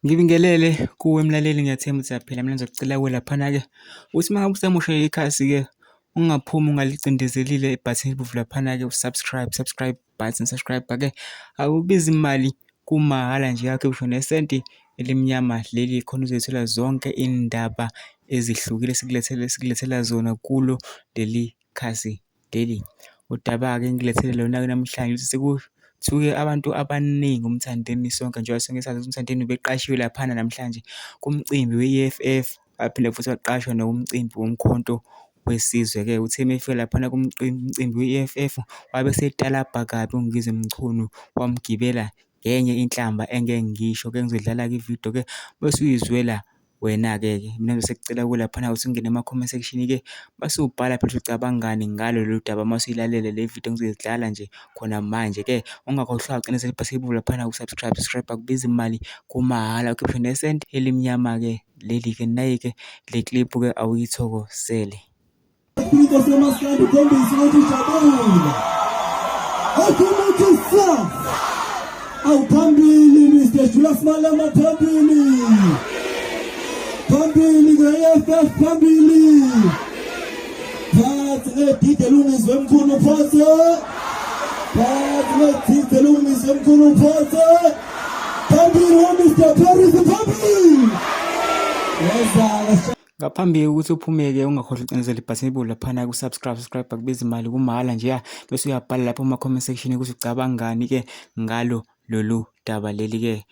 Ngibingelele kuwe mlaleli, ngiyathemba ukuthi uyaphila. Mina ngizokucela kuwe laphana-ke ukuthi uma usemusha ikhasi-ke ungaphumi ungalicindezelile ibhathini elibomvu laphana-ke subscribe button, subscribe-ke akubizi imali, kumahhala nje, yakho ngisho nesenti elimnyama leli khona uzothola zonke indaba ezihlukile sikulethela zona kulo leli khasi leli. Udaba-ke ngilethele lona-ke namhlanje ukuthi sekuthuke abantu abaningi uMthandeni, sonke njengoba sonke sazi ukuthi uMthandeni ubeqashiwe laphana namhlanje kumcimbi we-EFF, aphinde futhi waqashwa nokumcimbi womkhonto wesizwe-ke. Uthe mefika laphana kumcimbi we-EFF wabe setalabha kabi uNgizwe Mchunu, wamgibela ngenye inhlamba engeke ngisho-ke, ngizodlala-ke ividiyo-ke bese uyizwela wena-ke. Mina ngisekucela kuwe laphana ukuthi ungene ema-comment section-ke bese ubhala phela ucabangani ngalo lolu daba uma usuyilalele le video ngizoyidlala nje khona manje-ke. Ungakhohlwa ucinezela ibhasi elibomvu laphana subscribe akubizi imali, kumahhala, ukhiphe nesenti elimnyama-ke leli-ke. Nayi-ke le clip-ke awuyithokozele. Awuphambili Mr. Julius Malema, phambili nge-EFF, phambili phansi Didi uNgizwe mkhulu phansi, Didi uNgizwe mkhulu phansi, phambili Mr. Paris, phambili. Ngaphambi ukuthi uphume-ke ungakhohlwa ucinezela ibhathini elibomvu laphana subscribe akubizi imali, kumahhala nje bese uyabhala lapho kuma-comment section ukuthi ucabangani-ke ngalo lolu daba leli-ke.